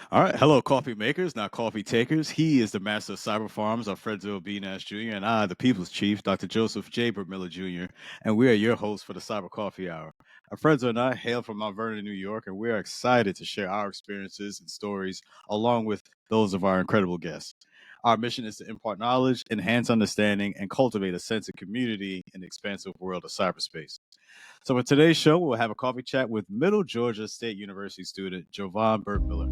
All right. Hello, coffee makers, not coffee takers. He is the master of cyber farms, Alfredo B. Nash Jr., and I, the people's chief, Dr. Joseph J. Burt-Miller Jr., and we are your hosts for the Cyber Coffee Hour. Alfredo and I hail from Mount Vernon, New York, and we are excited to share our experiences and stories along with those of our incredible guests. Our mission is to impart knowledge, enhance understanding, and cultivate a sense of community in the expansive world of cyberspace. So, for today's show, we'll have a coffee chat with Middle Georgia State University student Jovonne Burt-Miller.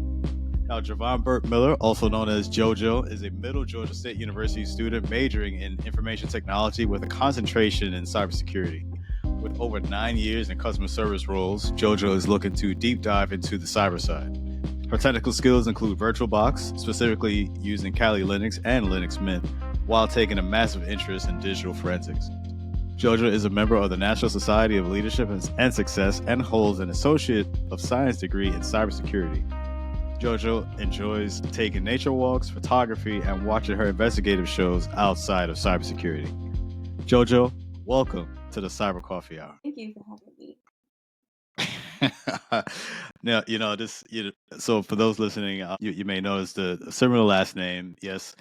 Now, Jovonne Burt-Miller, also known as JoJo, is a Middle Georgia State University student majoring in information technology with a concentration in cybersecurity. With over 9 years in customer service roles, JoJo is looking to deep dive into the cyber side. Her technical skills include VirtualBox, specifically using Kali Linux and Linux Mint, while taking a massive interest in digital forensics. JoJo is a member of the National Society of Leadership and Success and holds an Associate of Science degree in cybersecurity. JoJo enjoys taking nature walks, photography, and watching her investigative shows outside of cybersecurity. JoJo, welcome to the Cyber Coffee Hour. Thank you for having me. Now, so for those listening, you may notice the similar last name. Yes,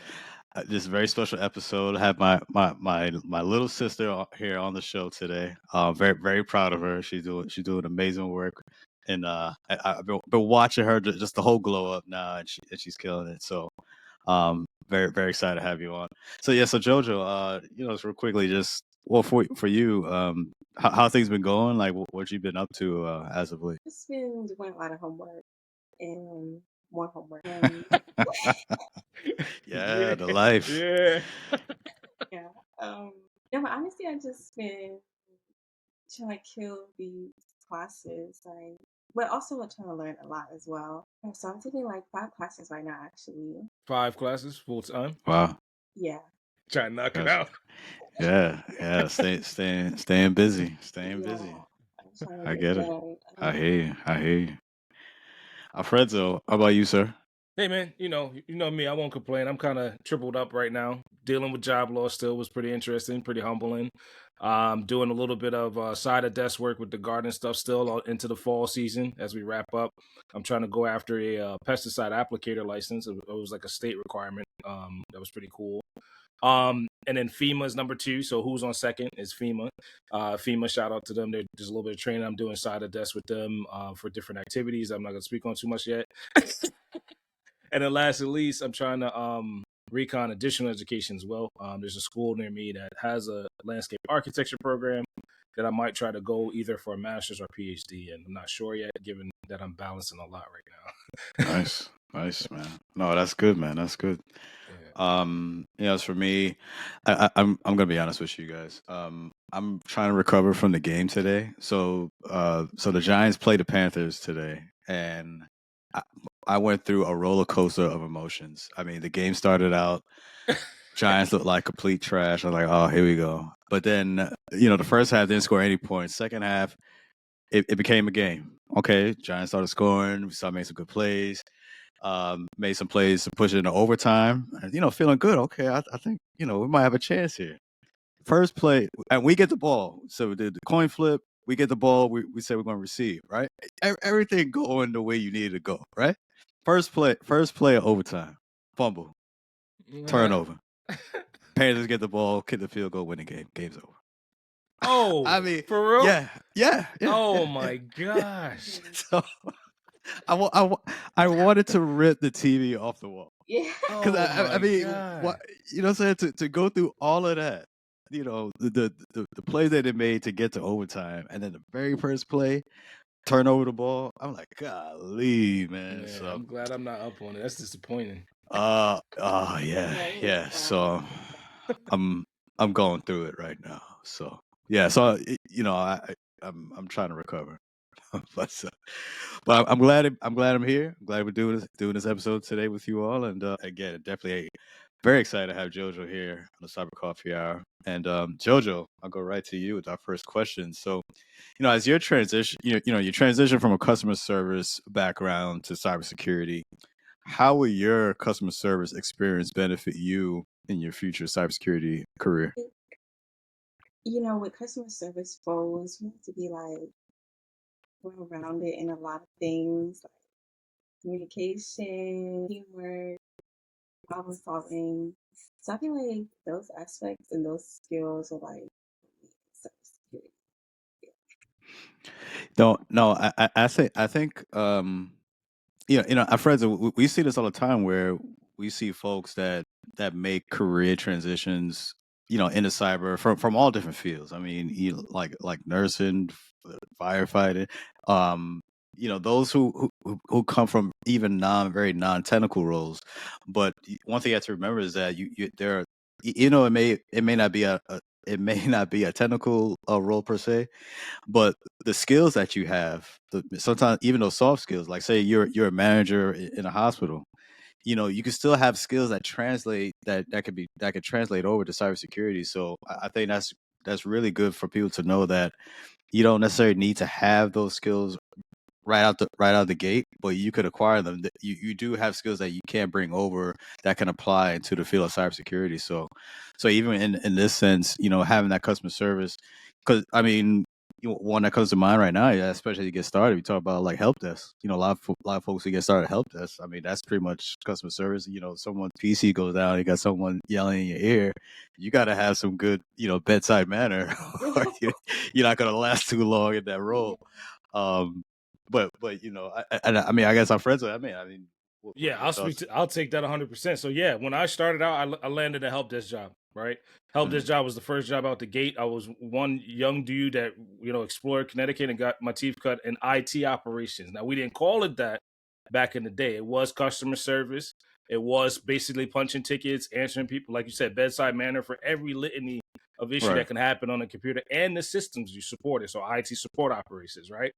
this is a very special episode. I have my little sister here on the show today. Very very proud of her. She's doing amazing work, and I've been watching her just the whole glow up now, and she's killing it. So, very very excited to have you on. So yeah, so JoJo, just real quickly, just for you, how things been going? Like what you been up to as of late? Just been doing a lot of homework and more homework. And Yeah, the life. Yeah. yeah. No, but honestly, I just been trying to kill these classes. But also I'm trying to learn a lot as well. And so I'm taking like 5 classes right now, actually. 5 classes full time. Wow. Yeah. Try to knock it Gotcha. out. Yeah. Staying busy. Staying Yeah. busy. I'm trying to I get get it. done. I hear you. Alfredo, how about you, sir? Hey man, you know me. I won't complain. I'm kind of tripled up right now. Dealing with job loss still was pretty interesting, pretty humbling. Doing a little bit of side of desk work with the garden stuff still into the fall season as we wrap up. I'm trying to go after a pesticide applicator license. It was like a state requirement. That was pretty cool. And then FEMA is number 2. So who's on second is FEMA. FEMA, shout out to them. There's a little bit of training I'm doing side of desk with them for different activities. I'm not going to speak on too much yet. And then last at least, I'm trying to recon additional education as well. There's a school near me that has a landscape architecture program that I might try to go either for a master's or PhD. And I'm not sure yet, given that I'm balancing a lot right now. Nice, man. No, that's good, man. That's good. Yeah. As for me, I'm gonna be honest with you guys. I'm trying to recover from the game today. So the Giants played the Panthers today, and I went through a roller coaster of emotions. I mean, the game started out, Giants looked like complete trash. I was like, oh, here we go. But then, the first half didn't score any points. Second half, it became a game. Okay, Giants started scoring. We started making some good plays. Made some plays to push it into overtime. And, feeling good. Okay, I think, we might have a chance here. First play, and we get the ball. So we did the coin flip. We get the ball. We say we're going to receive, right? Everything going the way you need it to go, right? First play of overtime. Fumble. Turnover. Panthers get the ball, kick the field goal, win the game. Game's over. Oh, I mean, for real? Yeah. Oh my gosh. So I wanted to rip the TV off the wall. Yeah. Because I mean, what, what I'm saying, to go through all of that, the plays that they made to get to overtime, and then the very first play, turn over the ball. I'm like, golly, man. Yeah, so I'm glad I'm not up on it. That's disappointing. Yeah. So I'm going through it right now. So yeah. So I'm trying to recover. but I'm glad I'm here. I'm glad we're doing this episode today with you all. And again, definitely very excited to have JoJo here on the Cyber Coffee Hour. And JoJo, I'll go right to you with our first question. So, as your transition, you transition from a customer service background to cybersecurity, how will your customer service experience benefit you in your future cybersecurity career? With customer service roles, you have to be like well-rounded in a lot of things. communication, teamwork, problem solving. So I feel like those aspects and those skills are like cybersecurity. No, I think Fred, we see this all the time where we see folks that make career transitions, into cyber from all different fields. I mean, like nursing, firefighting, those who come from even very non-technical roles. But one thing you have to remember is that there are, it may not be it may not be a technical role per se, but the skills that you have, sometimes even those soft skills, like say you're a manager in a hospital, you can still have skills that translate that could translate over to cybersecurity. So I think that's really good for people to know that you don't necessarily need to have those skills right out the gate, but you could acquire them. You do have skills that you can bring over that can apply into the field of cybersecurity. So even in this sense, having that customer service, because I mean, one that comes to mind right now, yeah, especially to get started, we talk about like help desk. A lot of folks who get started at help desk. I mean, that's pretty much customer service. Someone's PC goes down, you got someone yelling in your ear. You got to have some good, bedside manner, or you're not going to last too long in that role. But I mean, I guess I'm friends with. I mean, what Yeah, are your thoughts? I'll take that 100%. So yeah, when I started out, I landed a help desk job. Right, help desk job was the first job out the gate. I was one young dude that explored Connecticut and got my teeth cut in IT operations. Now we didn't call it that back in the day. It was customer service. It was basically punching tickets, answering people, like you said, bedside manner for every litany of issue Right. that can happen on a computer and the systems you supported. So IT support operations, right?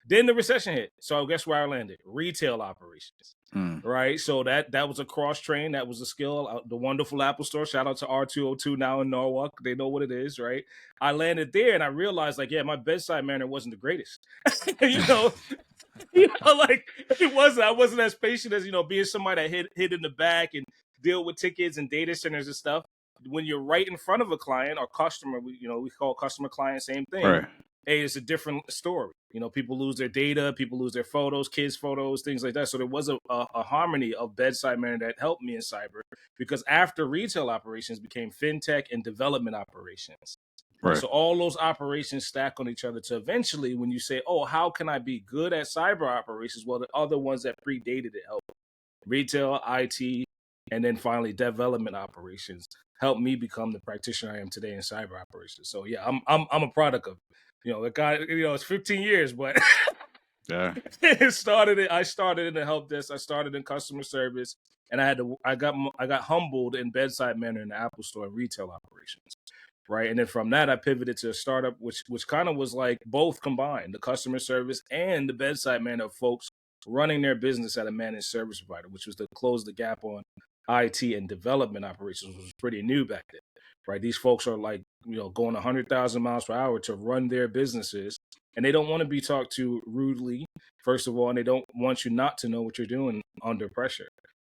Then the recession hit. So guess where I landed? Retail operations. Right, so that was a cross train. That was a skill. The wonderful Apple Store. Shout out to R202 now in Norwalk. They know what it is, right? I landed there and I realized, like, yeah, my bedside manner wasn't the greatest. you know, like it wasn't. I wasn't as patient as being somebody that hid in the back and deal with tickets and data centers and stuff. When you're right in front of a client or customer, we call customer client same thing. Right. Hey, it's a different story. People lose their data, people lose their photos, kids' photos, things like that. So there was a harmony of bedside manner that helped me in cyber, because after retail operations became fintech and development operations. Right. So all those operations stack on each other to eventually, when you say, oh, how can I be good at cyber operations? Well, the other ones that predated it help. Retail, IT, and then finally development operations helped me become the practitioner I am today in cyber operations. So yeah, I'm a product of the guy. It's 15 years, but Yeah. I started in the help desk. I started in customer service, and I got humbled in bedside manner in the Apple Store and retail operations. Right, and then from that I pivoted to a startup, which kind of was like both combined, the customer service and the bedside manner of folks running their business at a managed service provider, which was to close the gap on IT and development operations, which was pretty new back then. Right, these folks are like going 100,000 miles per hour to run their businesses, and they don't want to be talked to rudely, first of all, and they don't want you not to know what you're doing under pressure.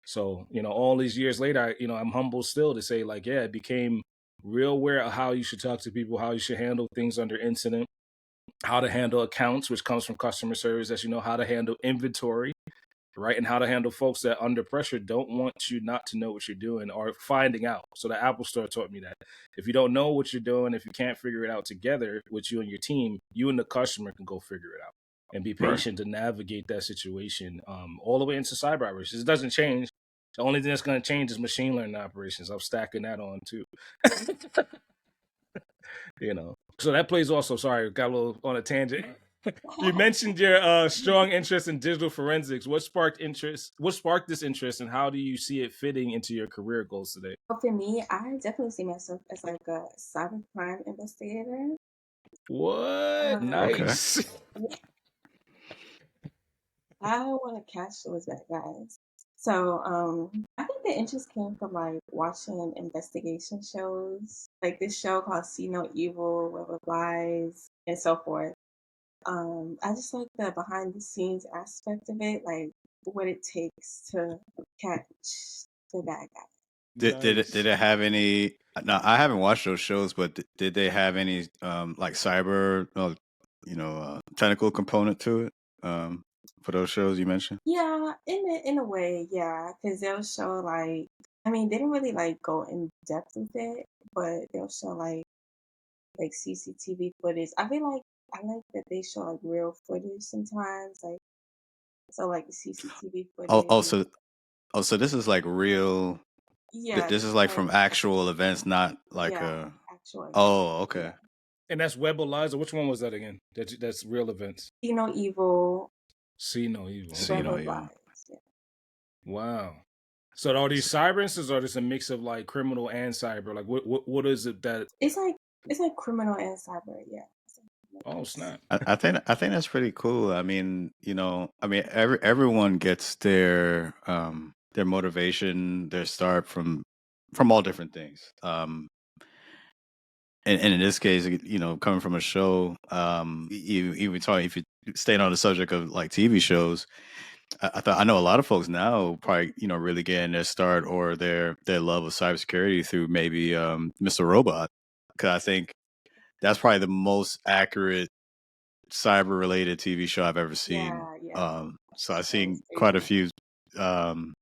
So all these years later, I'm humble still to say, like, yeah, it became real aware of how you should talk to people, how you should handle things under incident, how to handle accounts, which comes from customer service, as how to handle inventory, right? And how to handle folks that under pressure don't want you not to know what you're doing or finding out. So the Apple Store taught me that if you don't know what you're doing, if you can't figure it out together with you and your team, you and the customer can go figure it out and be patient to navigate that situation all the way into cyber operations. It doesn't change. The only thing that's going to change is machine learning operations. I'm stacking that on too. So that plays also. Sorry, got a little on a tangent. You mentioned your strong interest in digital forensics. What sparked interest? What sparked this interest, and how do you see it fitting into your career goals today? Well, for me, I definitely see myself as like a cybercrime investigator. What? Nice. I want to catch those bad guys. So I think the interest came from like watching investigation shows, like this show called See No Evil, Web of Lies, and so forth. I just like the behind the scenes aspect of it, like what it takes to catch the bad guy. Did it have any? No, I haven't watched those shows, but did they have any like cyber, technical component to it? for those shows you mentioned? Yeah, in a way, yeah, because they'll show like, I mean, they didn't really like go in depth with it, but they'll show like CCTV footage. I feel like I like that they show like real footage sometimes, like so like CCTV Oh, oh, footage. so so this is like real. Yeah, This this is is like like from actual events, not like yeah, a. actual event. Oh, okay. Yeah, And that's Web Eliza. Which one was that again? That's real events. you know, evil, See no evil. See, Okay. web no, of yeah. lies. Yeah. Wow. So are these cyber incidents, or just a mix of like criminal and cyber? Like what is it that? It's like criminal and cyber. Yeah. It's like Oh mix. snap! I think that's pretty cool. I mean, everyone gets their motivation, their start from all different things. And in this case, coming from a show, even talking, if you staying on the subject of like TV shows, I know a lot of folks now probably really getting their start or their love of cybersecurity through maybe Mr. Robot, because I think that's probably the most accurate cyber related TV show I've ever seen. Yeah, yeah. So I've That was seen quite a crazy. few um,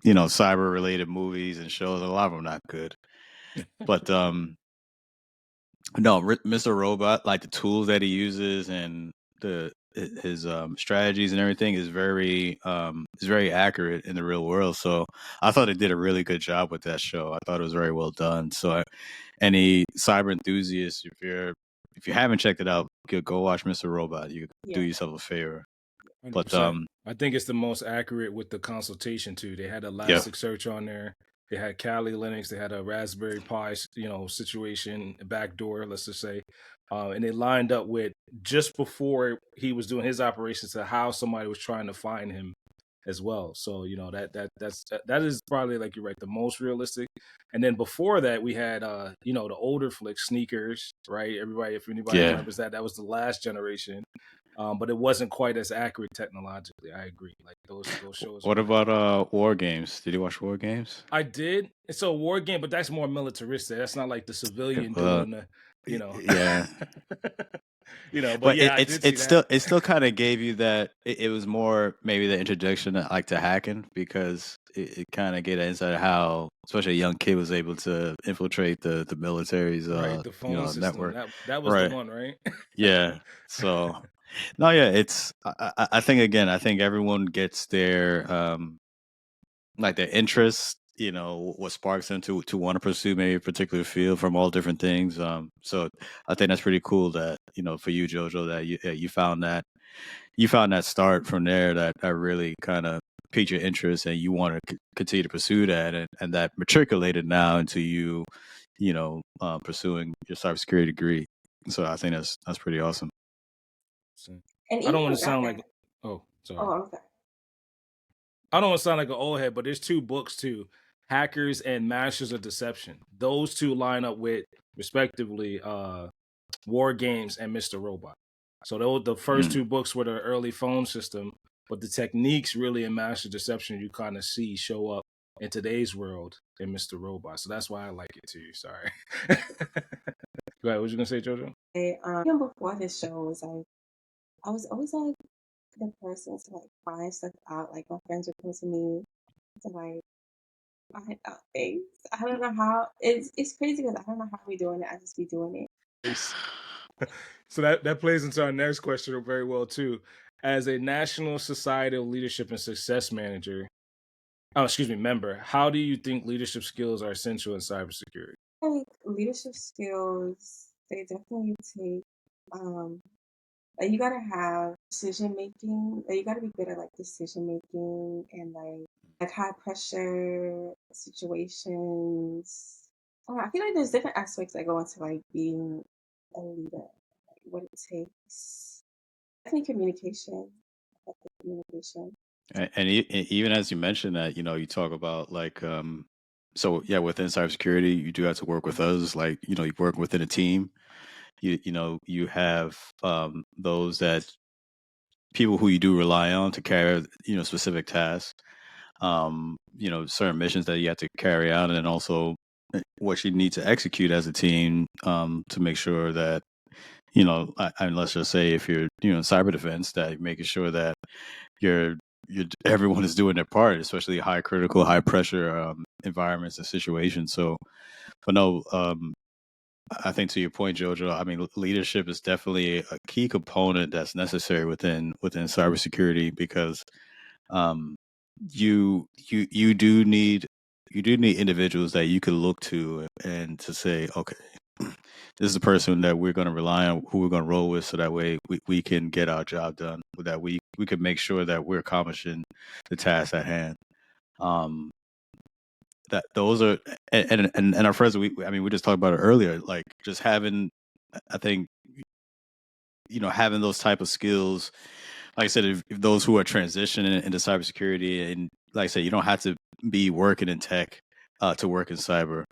cyber related movies and shows. And a lot of them not good, but no, Mr. Robot, like the tools that he uses and his strategies and everything is very accurate in the real world. So I thought it did a really good job with that show. I thought it was very well done. So any cyber enthusiasts, if you haven't checked it out, go watch Mr. Robot. You do Yeah. yourself a favor. But 100%. I think it's the most accurate with the consultation too. They had yeah, Elasticsearch on there. They had Kali Linux. They had a Raspberry Pi, situation backdoor, let's just say, and they lined up with just before he was doing his operations to how somebody was trying to find him as well. So that is probably, like you're right, the most realistic. And then before that, we had the older flicks, Sneakers, right? If anybody yeah. remembers that was the last generation. But it wasn't quite as accurate technologically. I agree. Like those shows What were. about War Games? Did you watch War Games? I did. It's a war game, but that's more militaristic. That's not like the civilian doing the, Yeah. But But yeah, I did see that. it still kind of gave you that it was more maybe the introduction like to hacking, because it kind of gave an insight of how especially a young kid was able to infiltrate the military's Right, the phone system. network. That was the Right. one, right? Yeah. So no, yeah, it's I think again, I think everyone gets their like their interest, what sparks them to want to pursue maybe a particular field from all different things. So I think that's pretty cool that for you, JoJo, that you found that start from there that really kind of piqued your interest, and you want to continue to pursue that, and that matriculated now into pursuing your cybersecurity degree. So I think that's pretty awesome. And I don't even want with to sound that, like. Oh, sorry. oh, I'm sorry. I don't want to sound like an old head, but there's two books too, Hackers and Masters of Deception. Those two line up with, respectively, War Games and Mr. Robot. So the first two books were the early phone system, but the techniques really in Master Deception you kind of see show up in today's world in Mr. Robot. So that's why I like it too. Sorry. Go ahead. What you gonna say, JoJo? Even before this show was like, I was always like the person to like find stuff out. Like my friends would come to me to like find out things. I don't know how. It's crazy because I don't know how we doing it. I just be doing it. So that plays into our next question very well too. As a National Society of Leadership and Success member, how do you think leadership skills are essential in cybersecurity? Like leadership skills, they definitely take like you gotta have decision making. Like you gotta be good at like decision making and like high pressure situations. I feel like there's different aspects that go into like being a leader, like what it takes. Definitely communication, effective communication. And even as you mentioned that, you talk about like, so yeah, within cybersecurity, you do have to work with others. Like, you work within a team. You have those that people who you do rely on to carry, specific tasks. Certain missions that you have to carry out, and then also what you need to execute as a team to make sure that and let's just say if you're in cyber defense, that you're making sure that you're everyone is doing their part, especially high critical, high pressure environments and situations. So, but no, I think to your point, Jojo, I mean, leadership is definitely a key component that's necessary within cybersecurity, because um, you do need individuals that you can look to and to say, okay, this is the person that we're going to rely on, who we're going to roll with, so that way we can get our job done, that we can make sure that we're accomplishing the task at hand. That those are, and our friends, we just talked about it earlier, like just having, I think, having those type of skills. Like I said, if those who are transitioning into cybersecurity, and like I said, you don't have to be working in tech to work in cyber.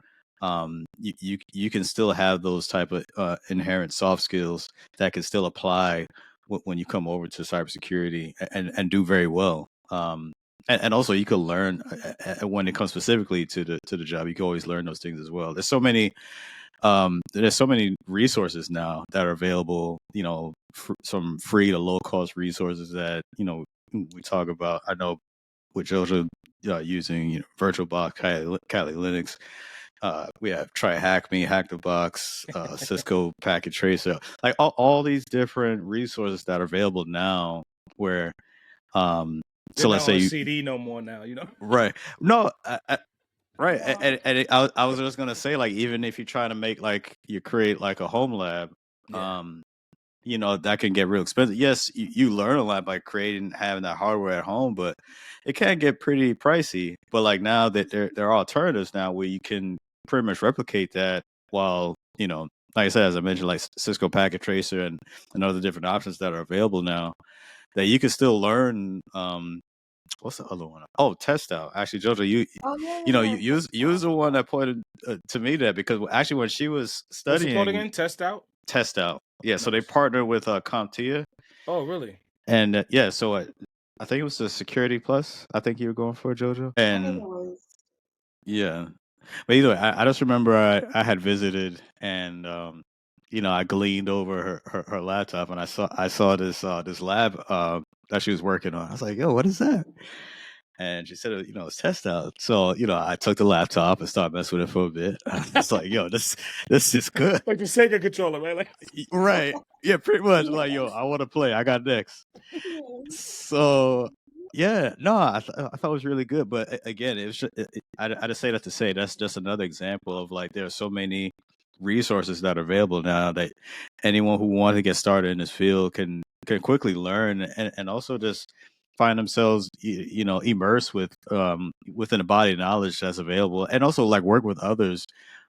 You can still have those type of inherent soft skills that can still apply when you come over to cybersecurity, and do very well. And also you can learn when it comes specifically to the job. You can always learn those things as well. There's so many resources now that are available, some free to low cost resources that we talk about. I know with JoJo using VirtualBox, Kali Linux. We have Try Hack Me, Hack the Box, Cisco Packet Tracer, like all these different resources that are available now. Where so let's say CD no more now, right? No, right. I was just gonna say, like, even if you try to make, like, you create like a home lab, that can get real expensive. Yes, you learn a lot by having that hardware at home, but it can get pretty pricey. But like now that there are alternatives now where you can pretty much replicate that, while like I said, as I mentioned, like Cisco Packet Tracer and other different options that are available now, that you can still learn. What's the other one? Oh, Test Out. Actually, JoJo, you was the one that pointed to me that, because actually when she was studying, what's it called again? Test Out. Yeah, nice. So they partnered with CompTIA. Oh, really? And so I think it was the Security Plus. I think you were going for, JoJo. And yeah, but either way, I just remember I had visited, and I gleaned over her laptop, and I saw this lab that she was working on. I was like, yo, what is that? And she said, it's Test Out. So, I took the laptop and started messing with it for a bit. It's like, yo, this is good. Like the Sega controller, right? Like, right. Yeah, pretty much. Like, yo, I want to play. I got next. So, yeah, no, I thought it was really good. But again, it was I just say that to say that's just another example of, like, there are so many resources that are available now that anyone who wants to get started in this field can quickly learn, and also just find themselves immersed within a body of knowledge that's available, and also like work with others,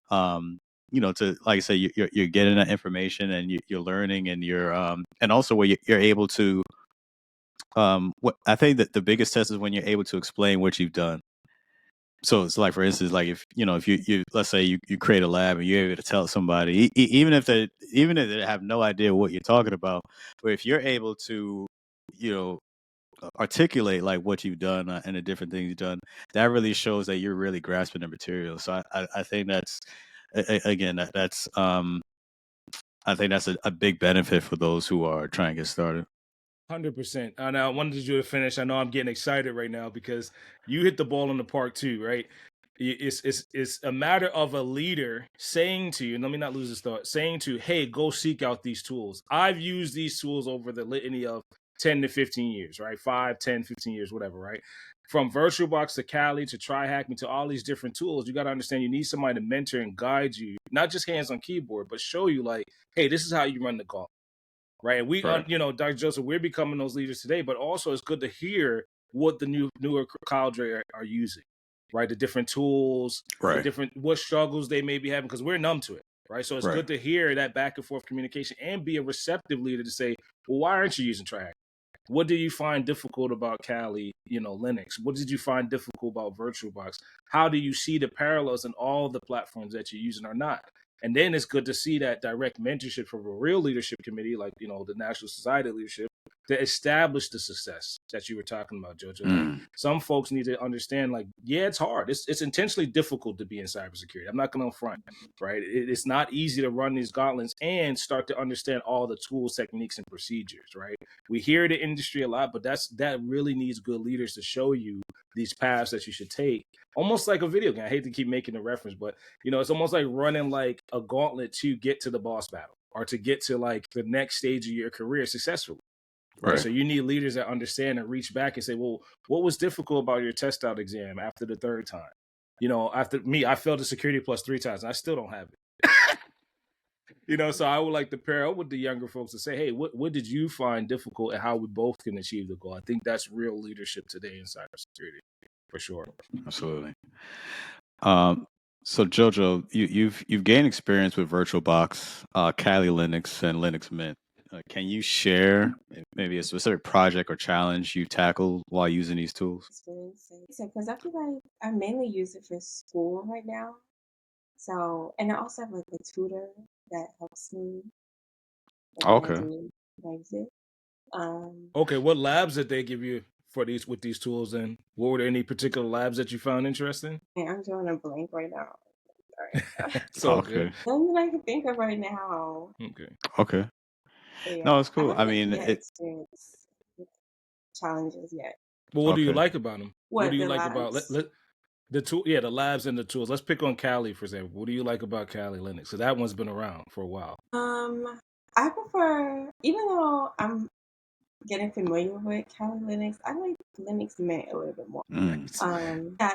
to, like I say, you're getting that information, and you're learning, and you're and also where you're able to what I think that the biggest test is when you're able to explain what you've done. So it's like, for instance, like if you let's say you create a lab and you're able to tell somebody, even if they have no idea what you're talking about, but if you're able to articulate like what you've done and the different things you've done, that really shows that you're really grasping the material. So I think that's again that's I think that's a big benefit for those who are trying to get started. 100%. And I wanted you to finish. I know I'm getting excited right now because you hit the ball in the park too, right? It's a matter of a leader saying to you, and let me not lose this thought, saying to you, hey, go seek out these tools. I've used these tools over the litany of 10 to 15 years, right? 5, 10, 15 years, whatever, right? From VirtualBox to Kali to Try Hack Me to all these different tools, you got to understand you need somebody to mentor and guide you, not just hands on keyboard, but show you like, hey, this is how you run the gauntlet. Right. And we, Right. Dr. Joseph, we're becoming those leaders today, but also it's good to hear what the newer cadre are using, right? The different tools, Right. what struggles they may be having, because we're numb to it, right? So it's Right. good to hear that back and forth communication and be a receptive leader to say, well, why aren't you using Try? What do you find difficult about Kali, Linux? What did you find difficult about VirtualBox? How do you see the parallels in all the platforms that you're using or not? And then it's good to see that direct mentorship from a real leadership committee, like, the National Society of Leadership, to establish the success that you were talking about, JoJo. Like some folks need to understand, like, yeah, it's hard. It's intentionally difficult to be in cybersecurity. I'm not going to front, right? It's not easy to run these gauntlets and start to understand all the tools, techniques, and procedures, right? We hear the industry a lot, but that really needs good leaders to show you these paths that you should take. Almost like a video game. I hate to keep making the reference, but it's almost like running like a gauntlet to get to the boss battle or to get to like the next stage of your career successfully. Right. So you need leaders that understand and reach back and say, well, what was difficult about your test out exam after the third time? After me, I failed the security plus 3 times and I still don't have it. So I would like to pair up with the younger folks to say, hey, what did you find difficult and how we both can achieve the goal? I think that's real leadership today in cybersecurity, for sure. Absolutely. So JoJo, you've gained experience with VirtualBox, Kali Linux, and Linux Mint. Can you share maybe a specific project or challenge you tackled while using these tools? Because I feel like I mainly use it for school right now. So, and I also have like a tutor that helps me Okay. use it. Okay, what labs did they give you with these tools, and what were there any particular labs that you found interesting? And I'm drawing a blank right now. So okay. good. Nothing that I can think of right now. Okay. Yeah, no, it's cool. I mean, experience challenges yet. Well, what do you like about them? What do you like labs? about the tool? Yeah, the labs and the tools. Let's pick on Kali for example. What do you like about Kali Linux? So that one's been around for a while. I prefer, even though I'm getting familiar with Kali Linux, I like Linux Mint a little bit more. Yeah,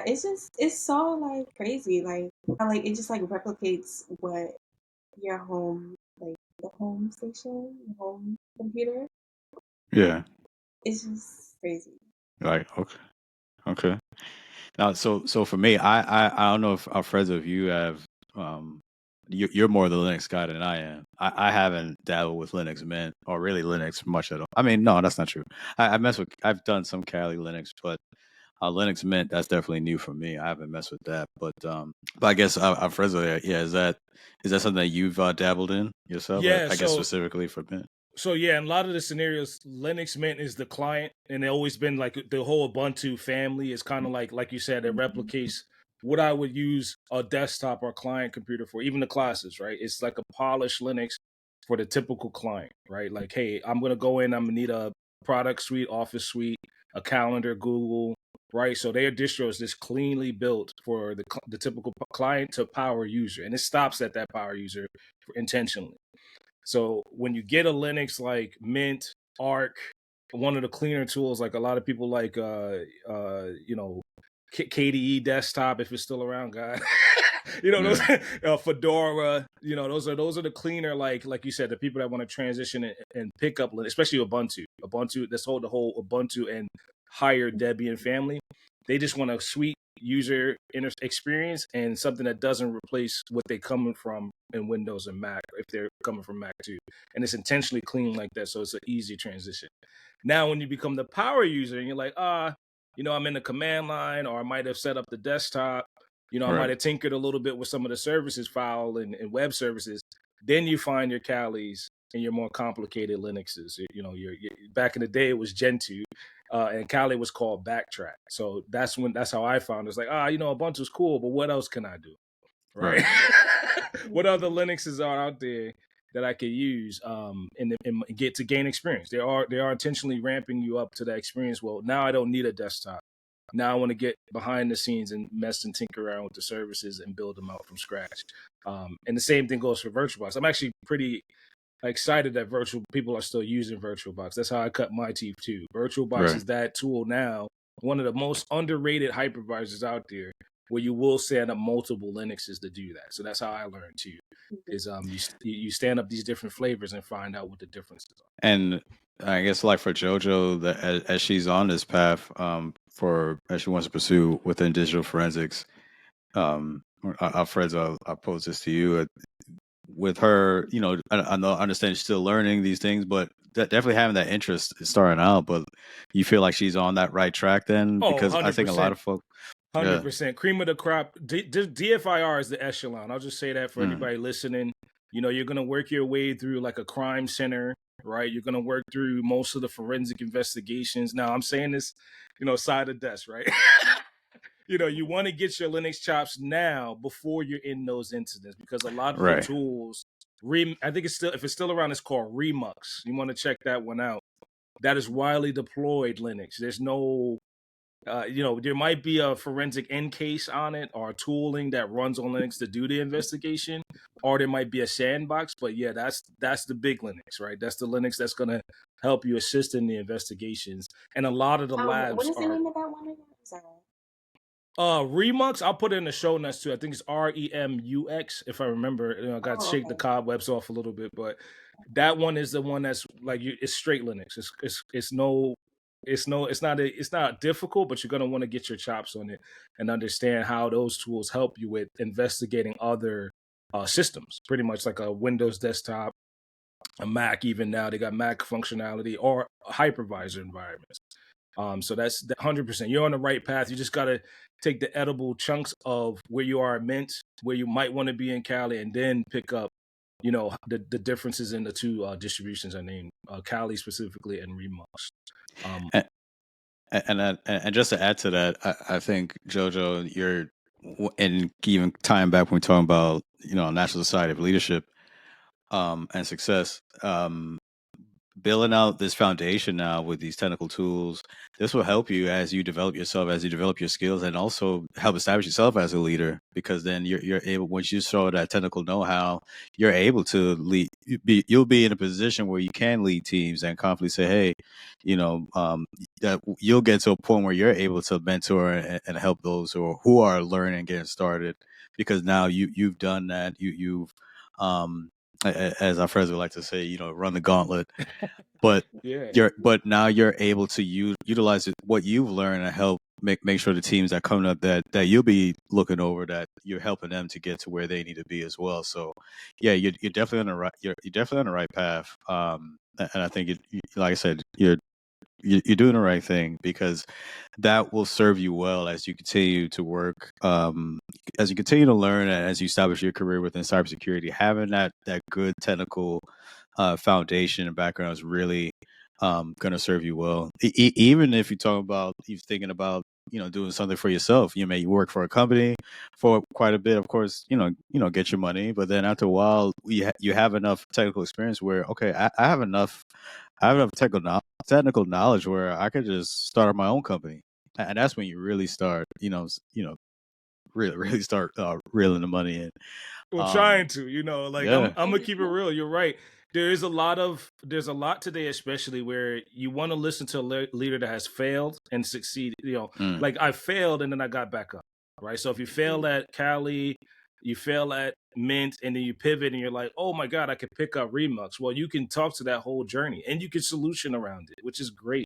it's so like crazy. Like it just like replicates what your home, like the home station, the home computer. Yeah. It's just crazy. Like okay. Now, so for me, I don't know if Alfredo, if you have, you're more the Linux guy than I am. I haven't dabbled with Linux Mint or really Linux much at all. I mean, no, that's not true. I've done some Kali Linux, but Linux Mint, that's definitely new for me. I haven't messed with that, but I guess Alfredo, yeah, is that something that you've dabbled in yourself? Yeah, I guess specifically for Mint. So yeah, in a lot of the scenarios, Linux Mint is the client, and it's always been like the whole Ubuntu family is kind of like you said, it replicates what I would use a desktop or client computer for, even the classes, right? It's like a polished Linux for the typical client, right? Like, hey, I'm gonna go in, I'm gonna need a product suite, Office suite, a calendar, Google, right? So their distro is just cleanly built for the typical client to power user, and it stops at that power user intentionally. So when you get a Linux like Mint, Arc, one of the cleaner tools, like a lot of people like, KDE desktop, if it's still around, God, those Fedora, those are the cleaner, like you said, the people that want to transition and pick up, especially Ubuntu, the whole Ubuntu and higher Debian family. They just want a sweet user experience and something that doesn't replace what they're coming from in Windows and Mac, if they're coming from Mac too. And it's intentionally clean like that, so it's an easy transition. Now, when you become the power user and you're like, I'm in the command line, or I might have set up the desktop, I might have tinkered a little bit with some of the services file and web services, then you find your Kalis and your more complicated Linuxes. Your back in the day, it was Gentoo. And Kali was called Backtrack. So that's how I found it. It's like, Ubuntu's cool, but what else can I do? Right. What other Linuxes are out there that I could use and get to gain experience? They are intentionally ramping you up to that experience. Well, now I don't need a desktop. Now I want to get behind the scenes and mess and tinker around with the services and build them out from scratch. And the same thing goes for VirtualBox. I'm actually pretty excited that people are still using VirtualBox. That's how I cut my teeth too. VirtualBox is that tool now, one of the most underrated hypervisors out there, where you will stand up multiple Linuxes to do that. So that's how I learned too. Is you stand up these different flavors and find out what the differences are. And I guess like for JoJo, as she's on this path, as she wants to pursue within digital forensics, Alfredo, I'll pose this to you. With her, I understand she's still learning these things, but definitely having that interest starting out. But you feel like she's on that right track then? Because 100%. I think a lot of folks. 100%. Cream of the crop. DFIR is the echelon. I'll just say that for anybody listening. You're going to work your way through like a crime center, right? You're going to work through most of the forensic investigations. Now, I'm saying this, side of desk, right? You want to get your Linux chops now before you're in those incidents, because a lot of the Right. tools, I think if it's still around, it's called Remux. You want to check that one out. That is widely deployed Linux. There's no, there might be a forensic encase on it or tooling that runs on Linux to do the investigation, or there might be a sandbox. But yeah, that's the big Linux, right? That's the Linux that's going to help you assist in the investigations. And a lot of the labs What is the are. name of that one again? Sorry. Remux, I'll put it in the show notes too. I think it's REMUX, if I remember. I got to shake the cobwebs off a little bit, but that one is the one that's like it's straight Linux. It's not difficult, but you're gonna want to get your chops on it and understand how those tools help you with investigating other systems. Pretty much like a Windows desktop, a Mac. Even now, they got Mac functionality or hypervisor environments. So that's 100%. You're on the right path. You just got to take the edible chunks of where you are at Mint, where you might want to be in Cali, and then pick up, the differences in the two distributions I named, Cali specifically and Remux. And just to add to that, I think JoJo, and even tying back when we're talking about National Society of Leadership and success, building out this foundation now with these technical tools. This will help you as you develop yourself, as you develop your skills, and also help establish yourself as a leader. Because then you're able, once you show that technical know-how, you're able to lead. You'll be in a position where you can lead teams and confidently say, "Hey, that you'll get to a point where you're able to mentor and help those who are learning and getting started." Because now you've done that. You've as our friends would like to say, run the gauntlet. But but now you're able to utilize what you've learned and help make sure the teams that come up that you'll be looking over, that you're helping them to get to where they need to be as well. So yeah, you're definitely on the right you're definitely on the right path. And I think like I said, you're doing the right thing, because that will serve you well as you continue to work, as you continue to learn, and as you establish your career within cybersecurity. Having that good technical foundation and background is really going to serve you well. Even if you're thinking about doing something for yourself. You work for a company for quite a bit, of course. Get your money, but then after a while, you have enough technical experience where I have enough technical knowledge where I could just start my own company, and that's when you really start, really start reeling the money in. Well, trying to, I'm gonna keep it real. You're right. There's a lot today, especially where you want to listen to a leader that has failed and succeeded. Like I failed and then I got back up, right? So if you failed at Cali, you fail at Mint, and then you pivot and you're like, oh my God, I could pick up Remux. Well, you can talk to that whole journey and you can solution around it, which is great.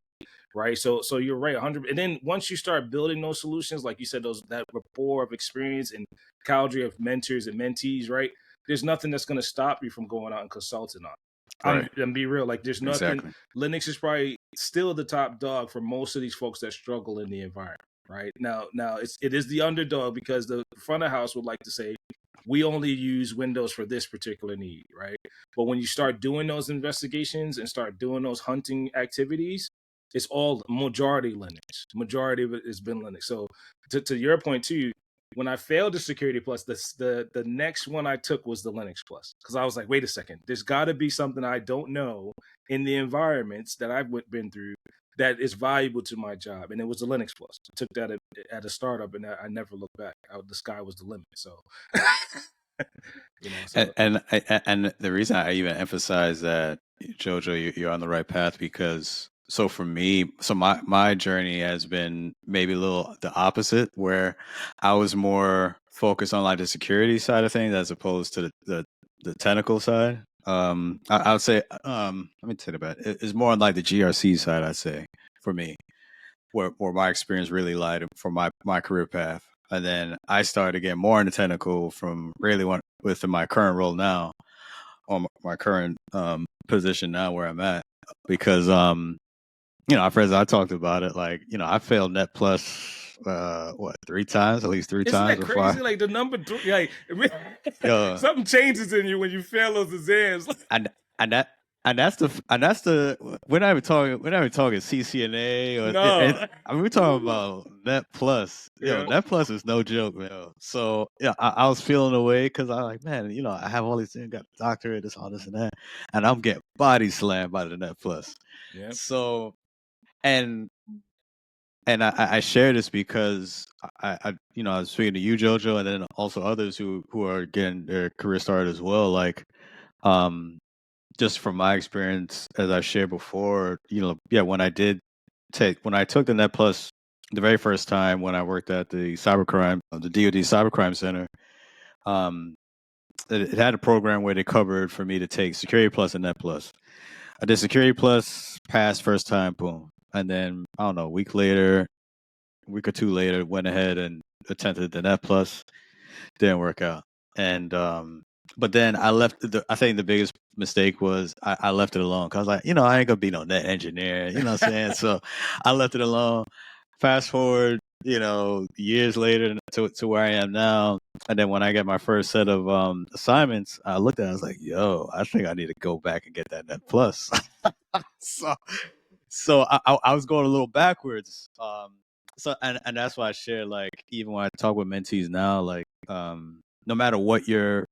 Right. So you're right. 100. And then once you start building those solutions, like you said, that rapport of experience and cadre of mentors and mentees, right? There's nothing that's going to stop you from going out and consulting on. Right. And be real. Like there's nothing. Exactly. Linux is probably still the top dog for most of these folks that struggle in the environment. Right now, it is the underdog, because the front of house would like to say, we only use Windows for this particular need, right? But when you start doing those investigations and start doing those hunting activities, it's all majority Linux. Majority of it has been Linux. So to your point too, when I failed the Security Plus, the next one I took was the Linux Plus, because I was like, wait a second, there's got to be something I don't know in the environments that I've been through that is valuable to my job, and it was the Linux Plus. I took that at a startup, and I never looked back. The sky was the limit. So. And the reason I even emphasize that, JoJo, you're on the right path, because for me, my journey has been maybe a little the opposite, where I was more focused on like the security side of things as opposed to the technical side. I would say, let me take it back. It's more on like the GRC side, I'd say, for me, where my experience really lied for my career path. And then I started to get more into technical from really with my current role now, or my current position now where I'm at, because friends, I talked about it. Like, I failed Net Plus three times, at least three times. Isn't that crazy? Like the number three, like something changes in you when you fail those exams. and we're not even talking CCNA or No. I mean we're talking about Net Plus. Yeah. Net Plus is no joke, man. So yeah, I was feeling away because I like, man, I have all these things, got a doctorate, this, all this and that, and I'm getting body slammed by the Net Plus. Yeah. So and I share this because I was speaking to you, JoJo, and then also others who are getting their career started as well. Like, just from my experience, as I shared before, when I took the Net Plus the very first time when I worked at the the DoD Cybercrime Center, it had a program where they covered for me to take Security Plus and Net Plus. I did Security Plus, passed first time, boom, and then I don't know, a week or two later, went ahead and attempted the Net Plus. Didn't work out. And but then I left. I think the biggest mistake was I left it alone because I was like, I ain't gonna be no net engineer. You know what I'm saying? So I left it alone. Fast forward, years later to where I am now. And then when I got my first set of assignments, I looked at it, I was like, yo, I think I need to go back and get that Net Plus. so I was going a little backwards. And that's why I share, like, even when I talk with mentees now, like, no matter what your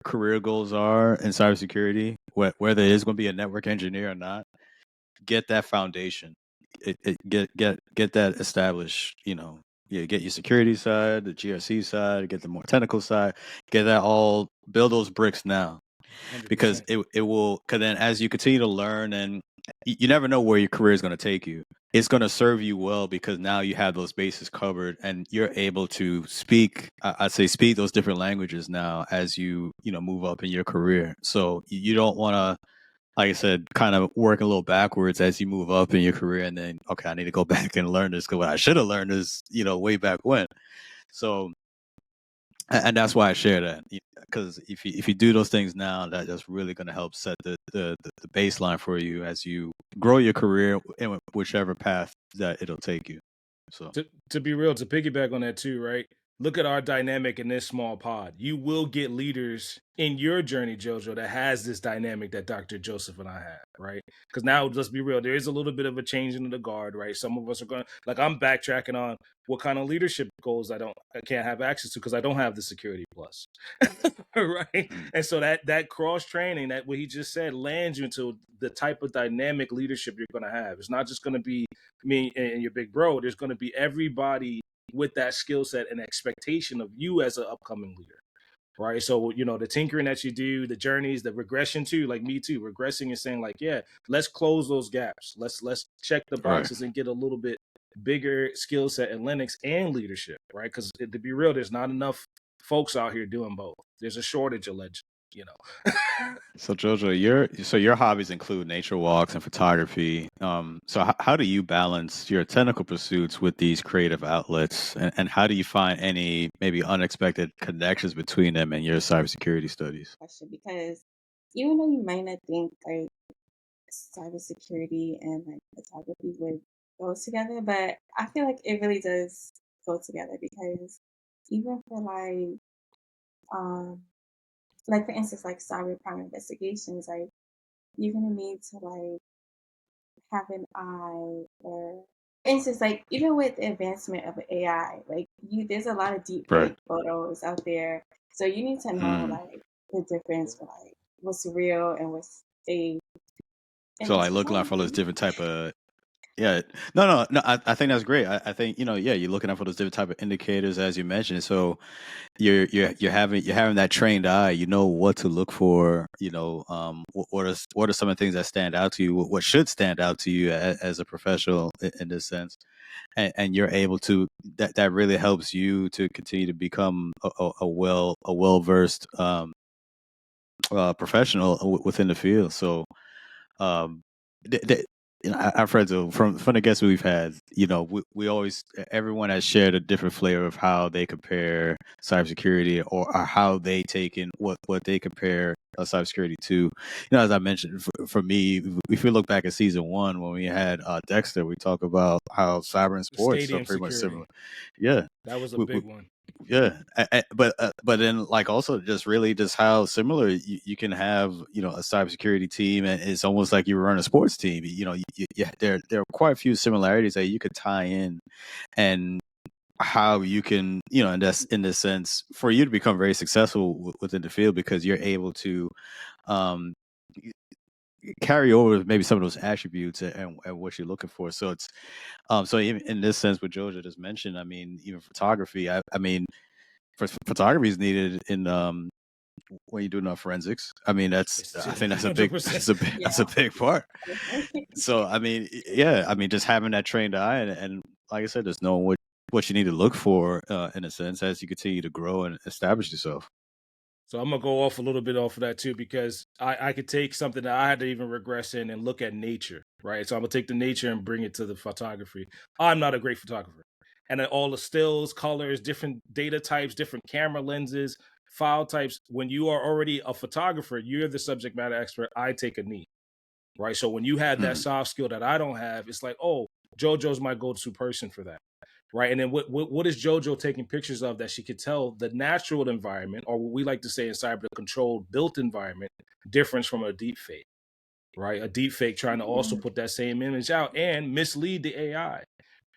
career goals are in cybersecurity, whether it is going to be a network engineer or not, get that foundation. Get that established. Get your security side, the GRC side, get the more technical side, get that all, build those bricks now, 100%. because it will. Because then, as you continue to learn, and you never know where your career is going to take you. It's going to serve you well because now you have those bases covered and you're able to speak. I'd say speak those different languages now as you move up in your career. So you don't want to, like I said, kind of work a little backwards as you move up in your career, and then, okay, I need to go back and learn this because what I should have learned is way back when. So, and that's why I share that, because if you do those things now, that's really going to help set the baseline for you as you grow your career in whichever path that it'll take you. So to be real, to piggyback on that too, right? Look at our dynamic in this small pod. You will get leaders in your journey, JoJo, that has this dynamic that Dr. Joseph and I have, right? Because now, let's be real, there is a little bit of a change in the guard, right? Some of us are going to, like, I'm backtracking on what kind of leadership goals I can't have access to because I don't have the Security Plus, right? And so that cross training, that what he just said, lands you into the type of dynamic leadership you're going to have. It's not just going to be me and your big bro. There's going to be everybody with that skill set and expectation of you as an upcoming leader, right? So, the tinkering that you do, the journeys, the regression too, like me too, regressing and saying, like, yeah, let's close those gaps. Let's check the boxes and get a little bit bigger skill set in Linux and leadership, right? Because to be real, there's not enough folks out here doing both. There's a shortage of legends. So JoJo, your hobbies include nature walks and photography. So how do you balance your technical pursuits with these creative outlets, and how do you find any maybe unexpected connections between them and your cybersecurity studies? Question, because even though you might not think like cybersecurity and like photography would go together, but I feel like it really does go together because even for like for instance, like cybercrime investigations, like you're gonna need to like have an eye, or for instance, like even with the advancement of AI, like there's a lot of deep Right. fake photos out there, so you need to know like the difference for like what's real and what's fake. So like looking out for those different type of, yeah, no. I think that's great. I think you're looking out for those different type of indicators as you mentioned. So you're having that trained eye. You know what to look for. What are some of the things that stand out to you? What should stand out to you as a professional in this sense, and you're able to, that really helps you to continue to become a well versed professional within the field. So um, I've heard from the guests we've had, we always, everyone has shared a different flavor of how they compare cybersecurity, or how they take in what they compare cybersecurity too. As I mentioned, for me, if we look back at season 1 when we had Dexter, we talk about how cyber and sports are Stadium pretty much security. similar. Yeah, That was a big one. yeah, but then like also just really just how similar you can have a cybersecurity team, and it's almost like you run a sports team. There are quite a few similarities that you could tie in, and how you can in this sense for you to become very successful within the field, because you're able to um, carry over maybe some of those attributes and what you're looking for. So it's so even in this sense, what JoJo just mentioned, I mean, even photography, I mean, photography is needed in when you're doing forensics. I mean, I think that's a big 100%. that's a big part. So I mean, I mean, just having that trained eye, and like I said, just knowing what you need to look for in a sense as you continue to grow and establish yourself. So I'm gonna go off a little bit off of that too, because I could take something that I had to even regress in and look at nature, right? So I'm gonna take the nature and bring it to the photography. I'm not a great photographer, and then all the stills, colors, different data types, different camera lenses, file types. When you are already a photographer, you're the subject matter expert. I take a knee, right? So when you have that soft skill that I don't have, it's like, oh, JoJo's my go-to person for that. Right. And then what is JoJo taking pictures of that she could tell the natural environment, or what we like to say in cyber, the controlled built environment, difference from a deep fake, right? A deep fake trying to also put that same image out and mislead the AI.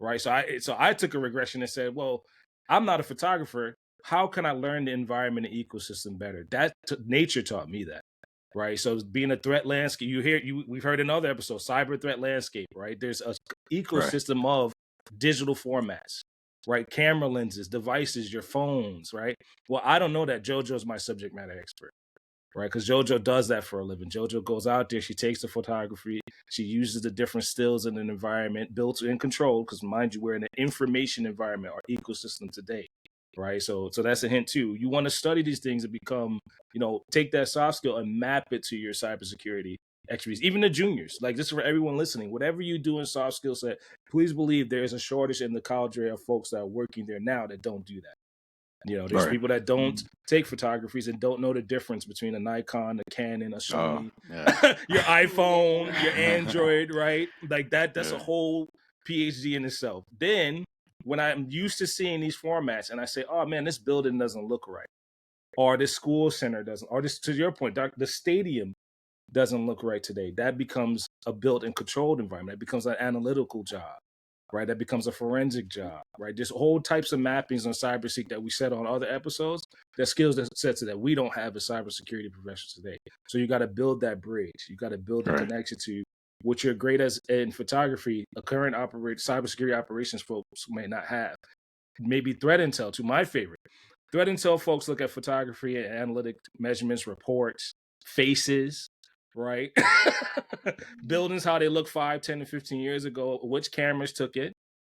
Right. So I took a regression and said, well, I'm not a photographer. How can I learn the environment and ecosystem better? Nature taught me that. Right. So being a threat landscape, we've heard in other episodes, cyber threat landscape, right? There's an ecosystem of digital formats, right? Camera lenses, devices, your phones, right? Well, I don't know that. JoJo's my subject matter expert, right? Because JoJo does that for a living. JoJo goes out there, she takes the photography, she uses the different stills in an environment built and controlled, because mind you, we're in an information environment or ecosystem today, right? So that's a hint too. You want to study these things and become, take that soft skill and map it to your cybersecurity expertise, even the juniors. Like, this is for everyone listening. Whatever you do in soft skill set, please believe there is a shortage in the cadre of folks that are working there now that don't do that. There's people that don't take photographies and don't know the difference between a Nikon, a Canon, a Sony, your iPhone, your Android, right? Like that's a whole PhD in itself. Then when I'm used to seeing these formats and I say, oh man, this building doesn't look right, or this school center doesn't, or this, to your point, the stadium doesn't look right today, that becomes a built and controlled environment. That becomes an analytical job, right? That becomes a forensic job, right? There's whole types of mappings on cybersecurity that we said on other episodes, that skills sets that we don't have as cybersecurity professionals today. So you got to build that bridge. You got to build a connection to what you're great as in photography, a current cybersecurity operations folks may not have. Maybe threat intel, to my favorite. Threat intel folks look at photography and analytic measurements, reports, faces, right? Buildings, how they look 5, 10, and 15 years ago, which cameras took it,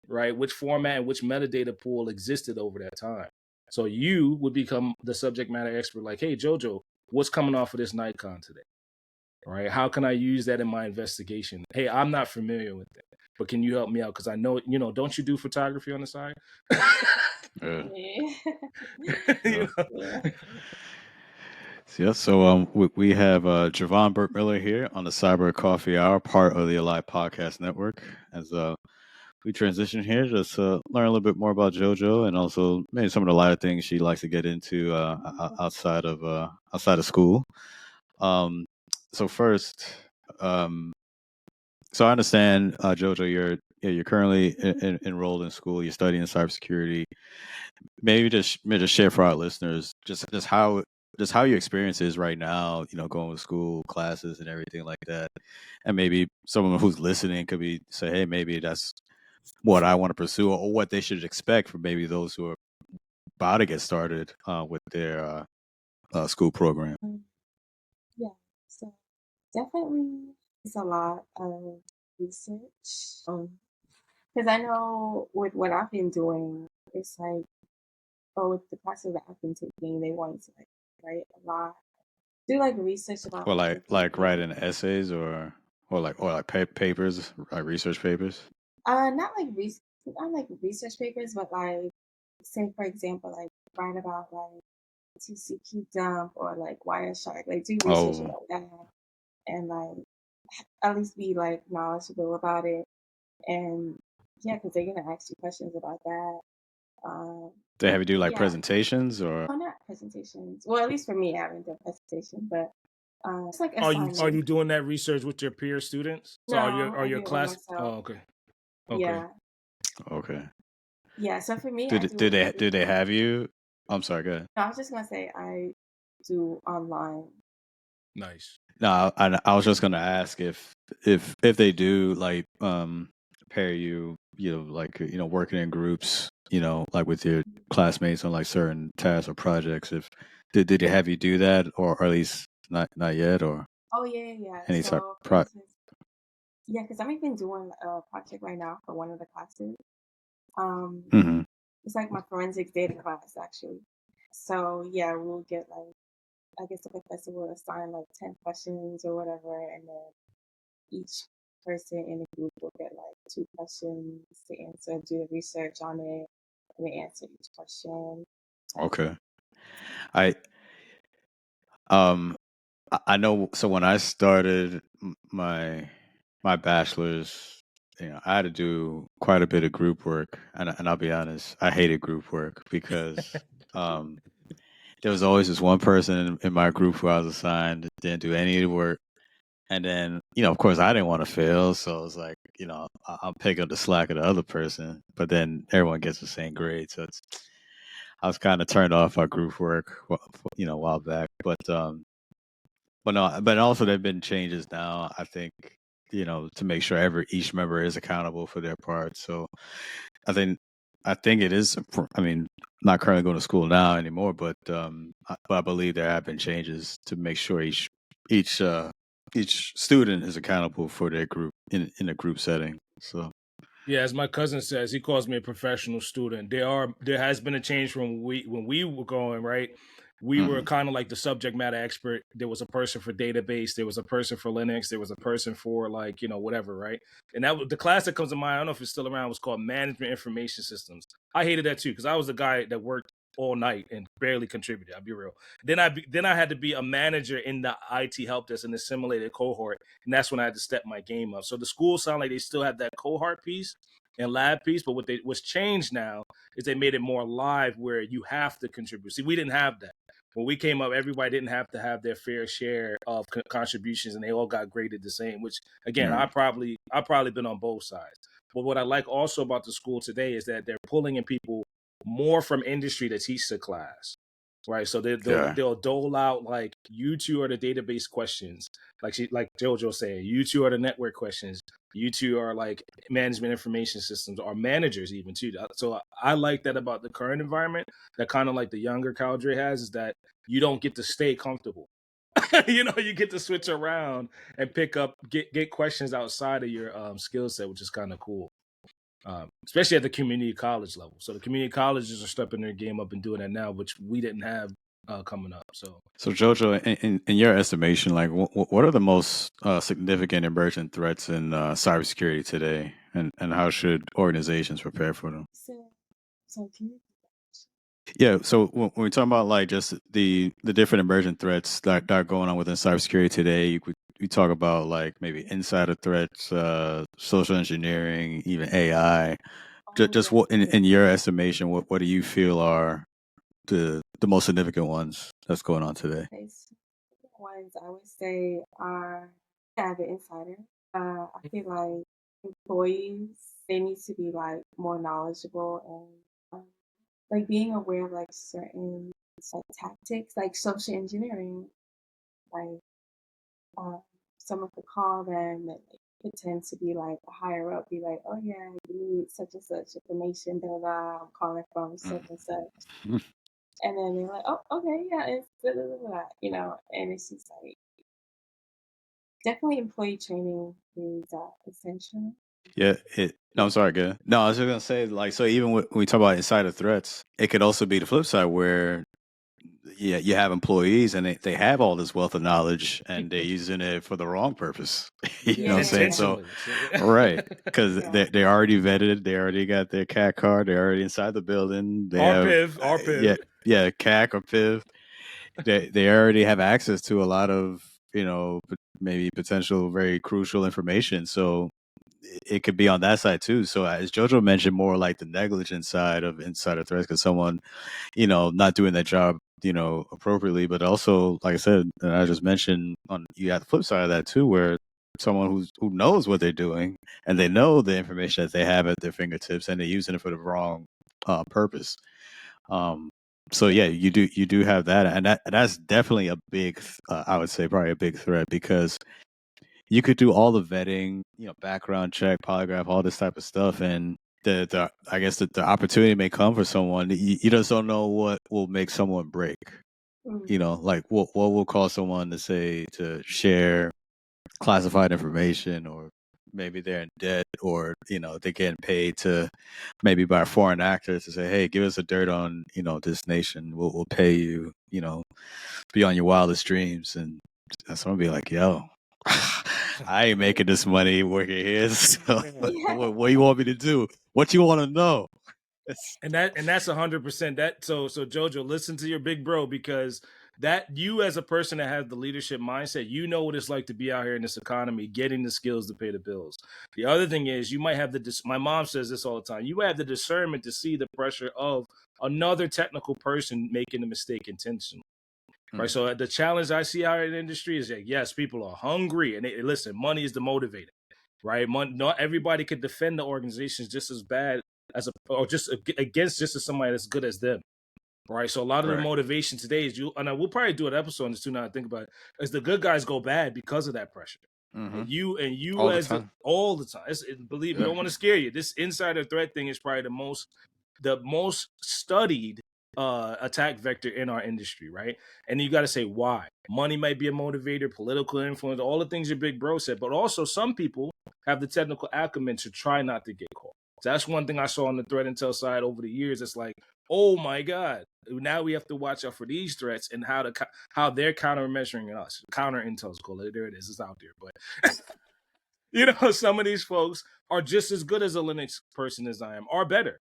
right? Which format and which metadata pool existed over that time. So you would become the subject matter expert, like, hey, JoJo, what's coming off of this Nikon today? Right? How can I use that in my investigation? Hey, I'm not familiar with that, but can you help me out? Because I know, don't you do photography on the side? Yeah, so we have Jovonne Burt-Miller here on the Cyber Coffee Hour, part of the Alive Podcast Network. As we transition here, just learn a little bit more about JoJo, and also maybe some of the lighter things she likes to get into outside of school. So first, so I understand, JoJo, you're currently enrolled in school. You're studying cybersecurity. Maybe just share for our listeners just how your experience is right now, going to school, classes, and everything like that. And maybe someone who's listening could say, hey, maybe that's what I want to pursue, or what they should expect from maybe those who are about to get started with their school program. Yeah, so definitely it's a lot of research. Because I know with what I've been doing, it's like, with the classes that I've been taking, they want to write a lot, do research about. Well, like writing essays or papers, like research papers. Not not like research papers, but say for example, write about TCP dump or like Wireshark, like do research Oh, about that and like at least be like knowledgeable about it. And yeah, because they're gonna ask you questions about that. Um, they have you do like yeah, presentations or? well, not presentations. Well, at least for me, I haven't done presentation, but it's like Are assignment. you doing that research with your peer students? So No, are I your do it by class? myself. Oh, okay, okay. Yeah, Okay. yeah. So for me, Do I they, do do it they through. do they have you? I'm sorry, go ahead. No, I was just gonna say I do online. Nice. No, I was just gonna ask if they do like pair you, like working in groups, like with your classmates on like certain tasks or projects. If did they have you do that, or at least not yet, or Oh yeah, yeah, yeah. any type So for pro? instance, yeah, because I'm even doing a project right now for one of the classes. Um, Hmm. it's like my forensic data class actually. So yeah, we'll get like I guess the professor will assign like 10 questions or whatever, and then each person in the group will get like 2 questions to answer, do the research on it, and then answer each question. Okay. I um I know. So when I started my bachelor's, I had to do quite a bit of group work, and I'll be honest, I hated group work because um, there was always this one person in my group who I was assigned that didn't do any of the work, and then of course, I didn't want to fail, so it was like I'll pick up the slack of the other person, but then everyone gets the same grade, so I was kind of turned off by group work, a while back, but no, but also there've been changes now. I think to make sure each member is accountable for their part. So I think it is. I mean, not currently going to school now anymore, but I believe there have been changes to make sure each each student is accountable for their group in a group setting. So Yeah, as my cousin says, he calls me a professional student. There has been a change from when we were going, right? We were mhm. kind of like the subject matter expert. There was a person for database, there was a person for Linux, there was a person for like, whatever, right? And that was the class that comes to mind, I don't know if it's still around, was called Management Information Systems. I hated that too, because I was the guy that worked all night and barely contributed, I'll be real. Then I had to be a manager in the IT help desk in the simulated cohort, and that's when I had to step my game up. So the school sound like they still have that cohort piece and lab piece, but what's changed now is they made it more live where you have to contribute. See, we didn't have that. When we came up, everybody didn't have to have their fair share of contributions, and they all got graded the same. Which, again, Right. I probably been on both sides. But what I like also about the school today is that they're pulling in people more from industry to teach the class, right? So Yeah. they'll dole out like you two are the database questions, like JoJo saying, you two are the network questions, you two are like management information systems, or managers even too. So I like that about the current environment. That kind of like the younger cadre has is that you don't get to stay comfortable. You get to switch around and pick up get questions outside of your skill set, which is kind of cool. Especially at the community college level. So the community colleges are stepping their game up and doing that now, which we didn't have coming up. So So Jojo, in your estimation, like what are the most significant emergent threats in cybersecurity today, and how should organizations prepare for them? So can you? Yeah, so when we talk about like just the different emergent threats that are going on within cybersecurity today, we talk about like maybe insider threats, social engineering, even AI. Oh Just what yes, in your estimation, what do you feel are the most significant ones that's going on today? okay. So the ones I would say are the insider. I feel like employees they need to be like more knowledgeable and like being aware of like certain like tactics, like social engineering. Like um, someone could call them and like, pretend to be like a higher up, be like, "Oh yeah, you need such and such information, blah blah. I'm calling from such and such," Mm. and then they're like, "Oh okay, yeah, it's blah blah blah," and it's just like definitely employee training is essential. Yeah, no, I'm sorry, good. No, I was just gonna say, like, so even when we talk about insider threats, it could also be the flip side where, yeah, you have employees and they have all this wealth of knowledge and they're using it for the wrong purpose. You yeah, know what Yeah, I'm saying? yeah, So, intentionally. right, because yeah. they already vetted, they already got their CAC card, they're already inside the building. They have, RPIV, yeah, RPIV. yeah, CAC or PIV. they already have access to a lot of, maybe potential very crucial information. So it could be on that side too. So as JoJo mentioned, more like the negligent side of insider threats, because someone, not doing their job, appropriately, but also, like I said, and I just mentioned, you got the flip side of that too, where someone who knows what they're doing and they know the information that they have at their fingertips and they're using it for the wrong purpose. So yeah, you do have that, and that's definitely a big, I would say probably a big threat, because you could do all the vetting, background check, polygraph, all this type of stuff, and the I guess the opportunity may come for someone. You just don't know what will make someone break. Like what will cause someone to share classified information, or maybe they're in debt, or they're getting paid to maybe by a foreign actor to say, hey, give us a dirt on this nation, we'll pay you, beyond your wildest dreams. And someone be like, yo, I ain't making this money working here, so what you want me to do, what you want to know? And that's 100% that. So JoJo, listen to your big bro, because that you as a person that has the leadership mindset, what it's like to be out here in this economy, getting the skills to pay the bills. The other thing is, you might have my mom says this all the time, you have the discernment to see the pressure of another technical person making a mistake intentionally. Right. So the challenge I see out in the industry is that, yes, people are hungry, and listen, money is the motivator, right? Not everybody could defend the organizations just as bad or just against just as somebody that's good as them. Right. So a lot of the motivation today is and we'll probably do an episode on this too now I think about it, is the good guys go bad because of that pressure. And you all all the time. Believe me, I don't want to scare you. This insider threat thing is probably the most studied attack vector in our industry, right? And you got to say why. Money might be a motivator, political influence, all the things your big bro said, but also some people have the technical acumen to try not to get caught. So that's one thing I saw on the threat intel side over the years. It's like, oh my God, now we have to watch out for these threats and how they're countermeasuring us. Counter intel's called it. There it is. It's out there. But some of these folks are just as good as a Linux person as I am, or better.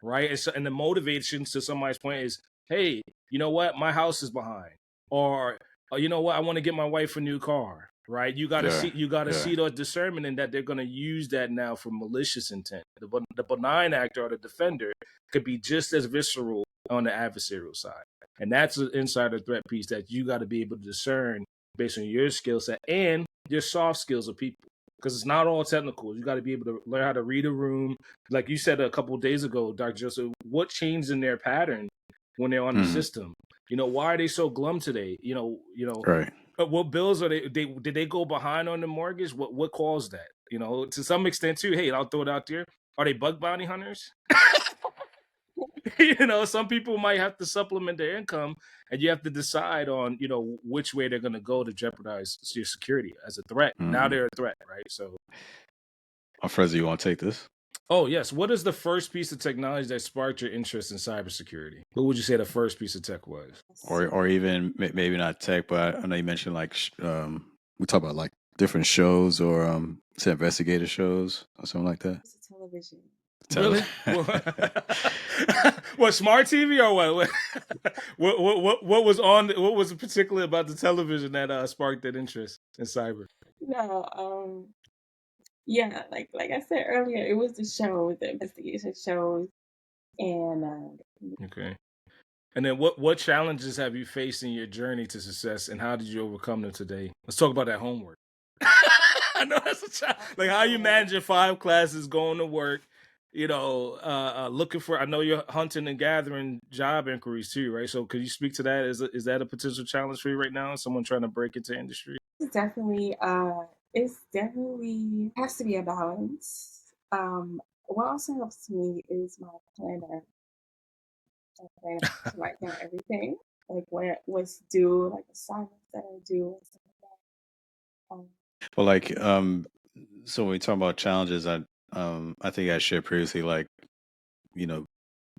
Right. And the motivation, to somebody's point, is, hey, you know what? My house is behind. Or you know what? I want to get my wife a new car. Right. You got to see the discernment in that they're going to use that now for malicious intent. The benign actor or the defender could be just as visceral on the adversarial side. And that's an insider threat piece that you got to be able to discern based on your skill set and your soft skills of people. Because it's not all technical. You got to be able to learn how to read a room. Like you said a couple of days ago, Dr. Joseph, what changed in their pattern when they're on the system? Why are they so glum today? Right. What bills are did they go behind on the mortgage? What caused that? To some extent too. Hey, I'll throw it out there. Are they bug bounty hunters? Some people might have to supplement their income, and you have to decide on, which way they're going to go to jeopardize your security as a threat. Now they're a threat, right? So, Frezza, you want to take this? Oh, yes. What is the first piece of technology that sparked your interest in cybersecurity? What would you say the first piece of tech was? Or even maybe not tech, but I know you mentioned like we talk about like different shows, or say investigative shows or something like that. It's a television. Really? What, smart TV or what? What was on? What was particularly about the television that sparked that interest in cyber? No, yeah, like I said earlier, it was the shows, the investigation shows, and Okay. And then what challenges have you faced in your journey to success, and how did you overcome them today? Let's talk about that homework. I know that's a challenge. Like, how you managing 5 classes, going to work, looking for, I know you're hunting and gathering job inquiries too, right? So could you speak to that? Is that a potential challenge for you right now? Someone trying to break into industry? it's definitely has to be a balance. What also helps me is my planner. I plan to write down everything, like what's due, like assignments that are due and stuff like that. Well, like so when we talk about challenges, I think I shared previously, like,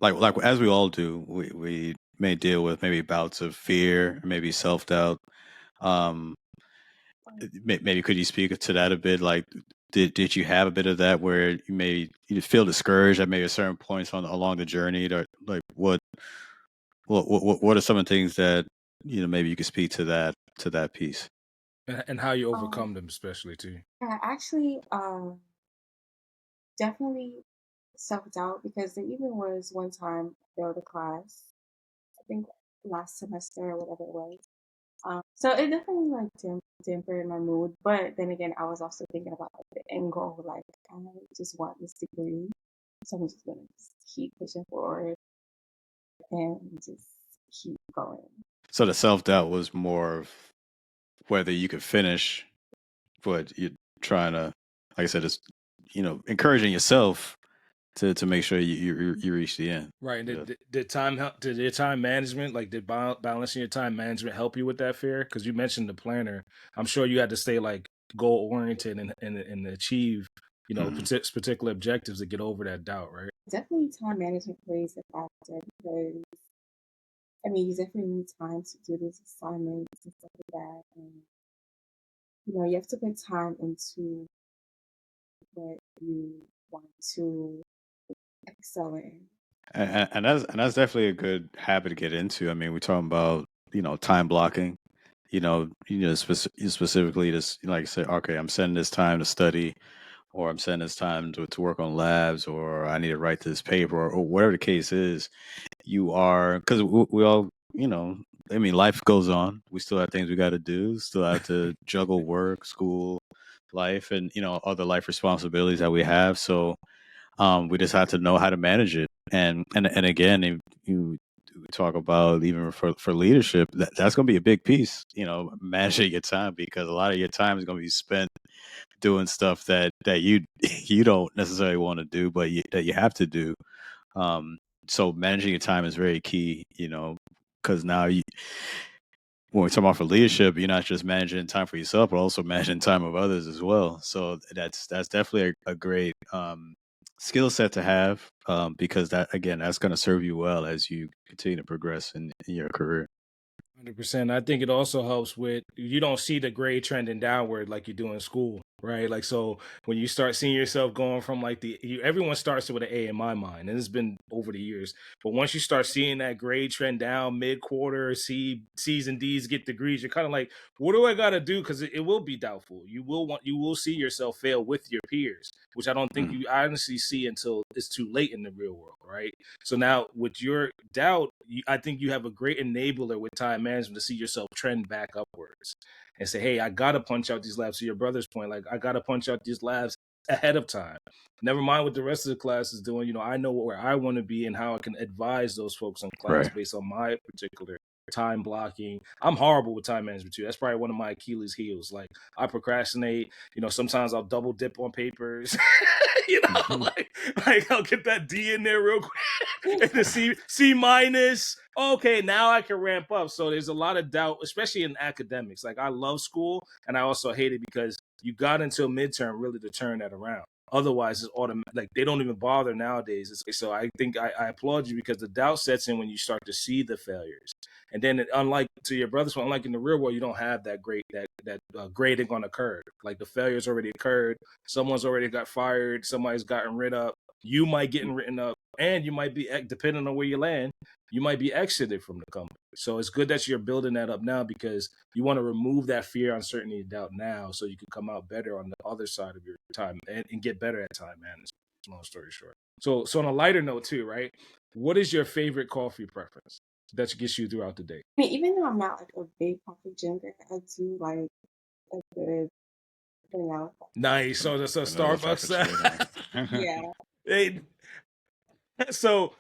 like as we all do, we may deal with maybe bouts of fear, maybe self-doubt. Maybe could you speak to that a bit? Like, did you have a bit of that where you feel discouraged at maybe certain points along the journey? Or like what are some of the things that maybe you could speak to that piece. And how you overcome them, especially too. Yeah, actually, definitely self-doubt, because there even was one time I failed a class, I think last semester or whatever it was. So it definitely like dampened my mood. But then again, I was also thinking about like, the end goal. Like I just want this degree, so I'm just gonna just keep pushing forward and just keep going. So the self-doubt was more of whether you could finish, but you're trying to, like I said, it's encouraging yourself to make sure you reach the end. Right. Yeah. Did your time management, like did balancing your time management help you with that fear? Because you mentioned the planner. I'm sure you had to stay like goal oriented and achieve, particular objectives to get over that doubt, right? Definitely, time management plays a factor because I mean you definitely need time to do these assignments and stuff like that, and you have to put time into what you want to excel in. And that's definitely a good habit to get into. I mean, we're talking about time blocking. Specifically, just like I said, okay, I'm setting this time to study, or I'm setting this time to work on labs, or I need to write this paper, or whatever the case is. You are, because we all, I mean, life goes on. We still have things we got to do. Still have to juggle work, school, life, and other life responsibilities that we have. So we just have to know how to manage it. And again, if you talk about even for leadership, that's going to be a big piece. Managing your time, because a lot of your time is going to be spent doing stuff that you you don't necessarily want to do, but that you have to do. So managing your time is very key. Because now when we're talking about for leadership, you're not just managing time for yourself, but also managing time of others as well. So that's definitely a great skill set to have, because that's going to serve you well as you continue to progress in your career. 100%. I think it also helps with you don't see the grade trending downward like you do in school, right? Like so when you start seeing yourself going from like everyone starts with an A in my mind, and it's been over the years. But once you start seeing that grade trend down mid-quarter, C's and D's get degrees, you're kind of like, what do I got to do? Because it will be doubtful. You will see yourself fail with your peers, which I don't think you honestly see until it's too late in the real world, right? So now with your doubt, I think you have a great enabler with time management to see yourself trend back upwards and say, hey, I got to punch out these labs. To your brother's point, like I got to punch out these labs ahead of time. Never mind what the rest of the class is doing. I know where I want to be and how I can advise those folks in class based on my particular time blocking. I'm horrible with time management too. That's probably one of my Achilles heels. Like I procrastinate. Sometimes I'll double dip on papers. like I'll get that D in there real quick and the C minus. Okay, now I can ramp up. So there's a lot of doubt, especially in academics. Like I love school, and I also hate it because you got until midterm really to turn that around. Otherwise, it's automatic. Like they don't even bother nowadays. So I think I applaud you because the doubt sets in when you start to see the failures. And then, unlike to your brothers, unlike in the real world, you don't have that grading on a curve. Like the failures already occurred. Someone's already got fired. Somebody's gotten rid of. You might get written up, and you might be, depending on where you land, you might be exited from the company. So it's good that you're building that up now because you want to remove that fear, uncertainty, and doubt now so you can come out better on the other side of your time and get better at time management. Long story short. So on a lighter note too, right? What is your favorite coffee preference that gets you throughout the day? I mean, even though I'm not like a big coffee drinker, I do like a good vanilla. Nice. So that's a Starbucks. Yeah. Hey, so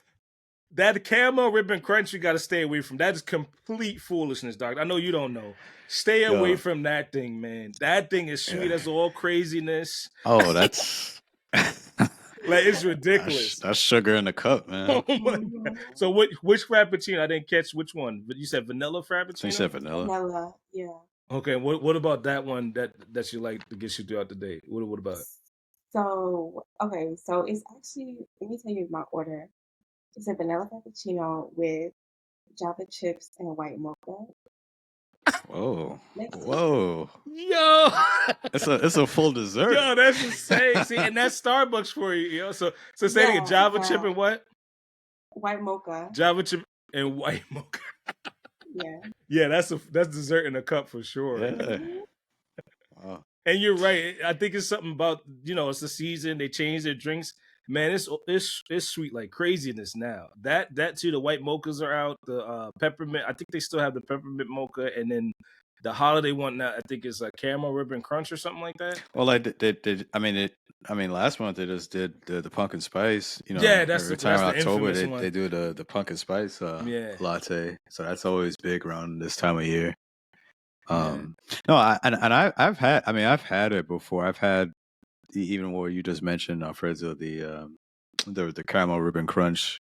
that caramel ribbon crunch you got to stay away from. That is complete foolishness, Doc. I know you don't know. Stay away from that thing, man. That thing is sweet as all craziness. Oh, that's like it's ridiculous. That's sugar in the cup, man. Oh my God. So which frappuccino? I didn't catch which one. But you said vanilla frappuccino? You said vanilla. Vanilla, yeah. Okay, what about that one that you like to get you throughout the day? What about it? So it's actually, let me tell you my order. It's a vanilla frappuccino with Java chips and white mocha. Whoa. Yo, it's a full dessert. Yo, that's insane. See, and that's Starbucks for you, yo. So say a Java chip and what? White mocha. Java chip and white mocha. Yeah. Yeah, that's dessert in a cup for sure. Yeah. Mhm. Wow. And you're right. I think it's something about, it's the season. They change their drinks. Man, it's sweet like craziness now. That too. The white mochas are out. The peppermint. I think they still have the peppermint mocha, and then the holiday one now. I think is a caramel ribbon crunch or something like that. Well, I mean, last month they just did the pumpkin spice. Yeah, that's every time in the October infamous they one. they do the pumpkin spice Yeah. latte. So that's always big around this time of year. Yeah. No, I've had it before. I've had even what you just mentioned, Alfredo, the caramel ribbon crunch.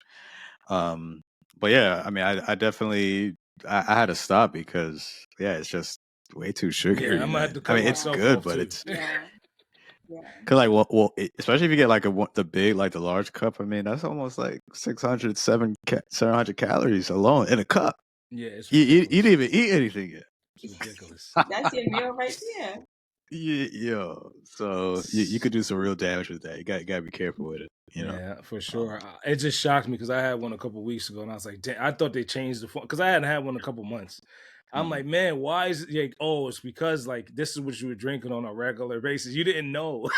But yeah, I mean, I definitely I had to stop because it's just way too sugary. Yeah, I might have to I cut mean, it's myself good, off but too. it's Yeah. Yeah. cause like especially if you get like the big like the large cup. I mean, that's almost like 700 calories alone in a cup. Yeah, it's You ridiculous. didn't even eat anything yet. It's ridiculous. That's your meal right there. Yo, so you could do some real damage with that. You gotta be careful with it. Yeah, for sure. It just shocked me because I had one a couple weeks ago, and I was like, damn, I thought they changed the phone because I hadn't had one in a couple months. I'm like, man, why is it like? Oh, it's because like this is what you were drinking on a regular basis. You didn't know.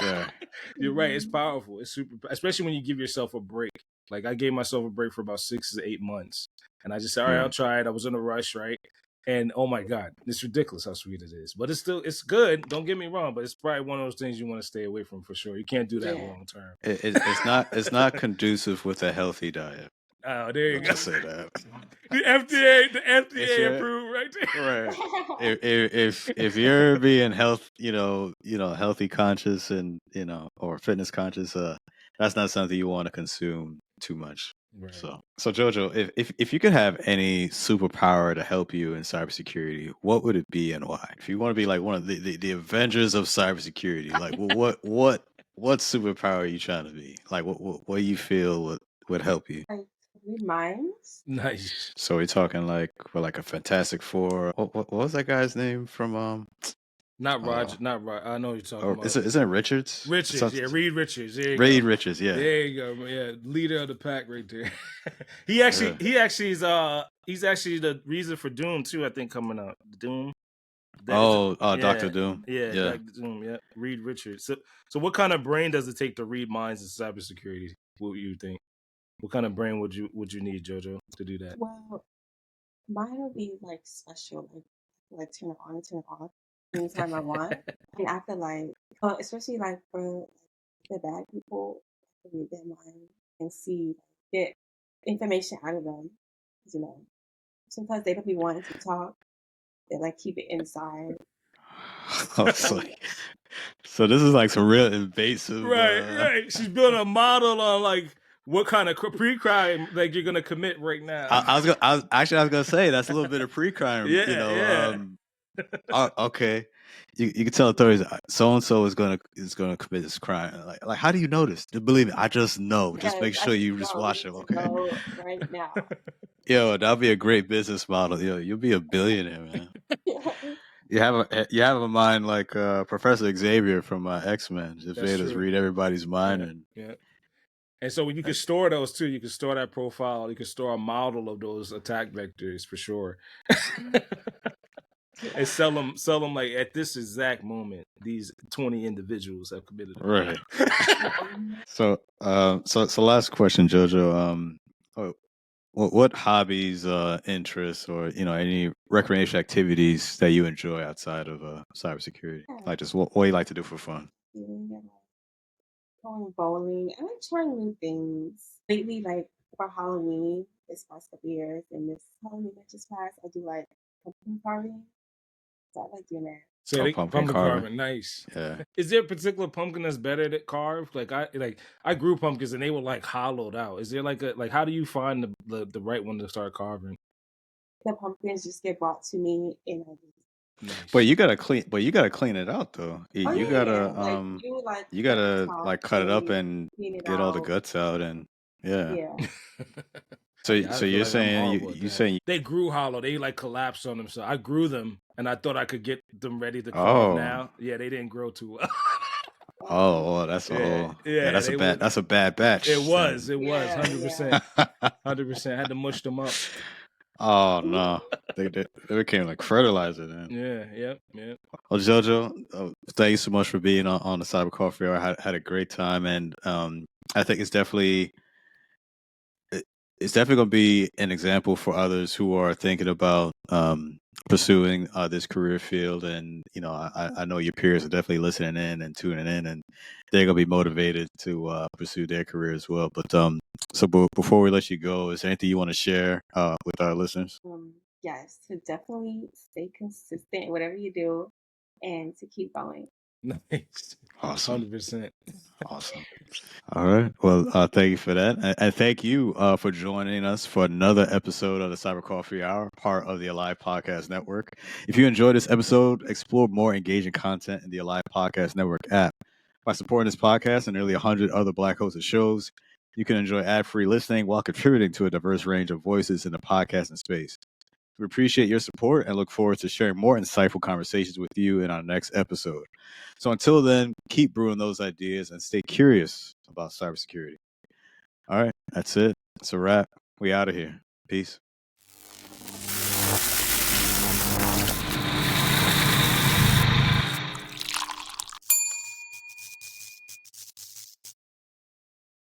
Yeah. You're right. It's powerful. It's super, especially when you give yourself a break. Like I gave myself a break for about 6 to 8 months, and I just said, all right, I'll try it. I was in a rush, right? And oh my God, it's ridiculous how sweet it is. But it's good. Don't get me wrong, but it's probably one of those things you want to stay away from for sure. You can't do that long term. It's not conducive with a healthy diet. Oh, there you go. Say that. The FDA approved right there. Right. If you're being healthy conscious and or fitness conscious, that's not something you want to consume too much. Right. So Jojo, if you could have any superpower to help you in cybersecurity, what would it be and why? If you want to be like one of the Avengers of cybersecurity, like what superpower are you trying to be? Like what you feel would help you? Like read minds. Nice. So we're talking like a Fantastic Four. What was that guy's name from Not Roger. Not Roger. I know what you're talking about. Isn't it Richards? Richards, yeah, Reed Richards. There you Reed go. Richards, yeah. There you go. Yeah, leader of the pack right there. he actually is he's actually the reason for Doom too. I think coming out Doom. Dr. Doom. Yeah, Dr. Doom. Yeah, Reed Richards. So what kind of brain does it take to read minds in cybersecurity? What do you think? What kind of brain would you need, JoJo, to do that? Well, mine would be like special, like turn it on and turn it off anytime I want. And I feel like, especially like for the bad people, I can read their mind and see, get information out of them. Sometimes they don't be wanting to talk. They like keep it inside. So this is like some real invasive. Right. She's building a model on like what kind of pre-crime like you're gonna commit right now. I was gonna say that's a little bit of pre-crime. Yeah. Okay. You can tell authorities so and so is gonna commit this crime. Like how do you know this? Believe me, I just know. Just make sure you just watch them. Okay. Right now. Yo, that'll be a great business model. Yo, you'll be a billionaire, man. You have a mind like Professor Xavier from X-Men. Just read everybody's mind and so you can store those too. You can store that profile. You can store a model of those attack vectors for sure. And sell them like at this exact moment. These 20 individuals have committed. Right. So last question, JoJo. What hobbies, interests, or any recreation activities that you enjoy outside of cybersecurity? Like just what do you like to do for fun? Going bowling. I like trying new things. Lately, like for Halloween, this past couple years, and this Halloween that just passed, I do like pumpkin carving. So I like doing that. So pumpkin carving, nice. Yeah. Is there a particular pumpkin that's better to carve? Like I grew pumpkins and they were like hollowed out. Is there how do you find the right one to start carving? The pumpkins just get brought to me and I just. Nice. But you gotta clean it out though. You gotta cut it up and get all the guts out and So you're saying they grew hollow. They like collapsed on themselves. I grew them and I thought I could get them ready to carve now. Yeah, they didn't grow too well. Oh, that's that's a bad batch. It was 100%. 100%. I had to mush them up. Oh no, they became like fertilizer then. Yeah. Well, JoJo, thank you so much for being on the Cyber Coffee Hour. I had a great time, and I think it's definitely going to be an example for others who are thinking about pursuing this career field. And I know your peers are definitely listening in and tuning in, and they're going to be motivated to pursue their career as well. But before we let you go, is there anything you want to share with our listeners? Yes, to definitely stay consistent in whatever you do, and to keep going. Nice. Awesome. 100%. Awesome. All right. Well, thank you for that. And thank you for joining us for another episode of the Cyber Coffee Hour, part of the Alive Podcast Network. If you enjoyed this episode, explore more engaging content in the Alive Podcast Network app. By supporting this podcast and nearly 100 other Black hosted shows, you can enjoy ad-free listening while contributing to a diverse range of voices in the podcasting space. We appreciate your support and look forward to sharing more insightful conversations with you in our next episode. So until then, keep brewing those ideas and stay curious about cybersecurity. All right, that's it. It's a wrap. We out of here. Peace.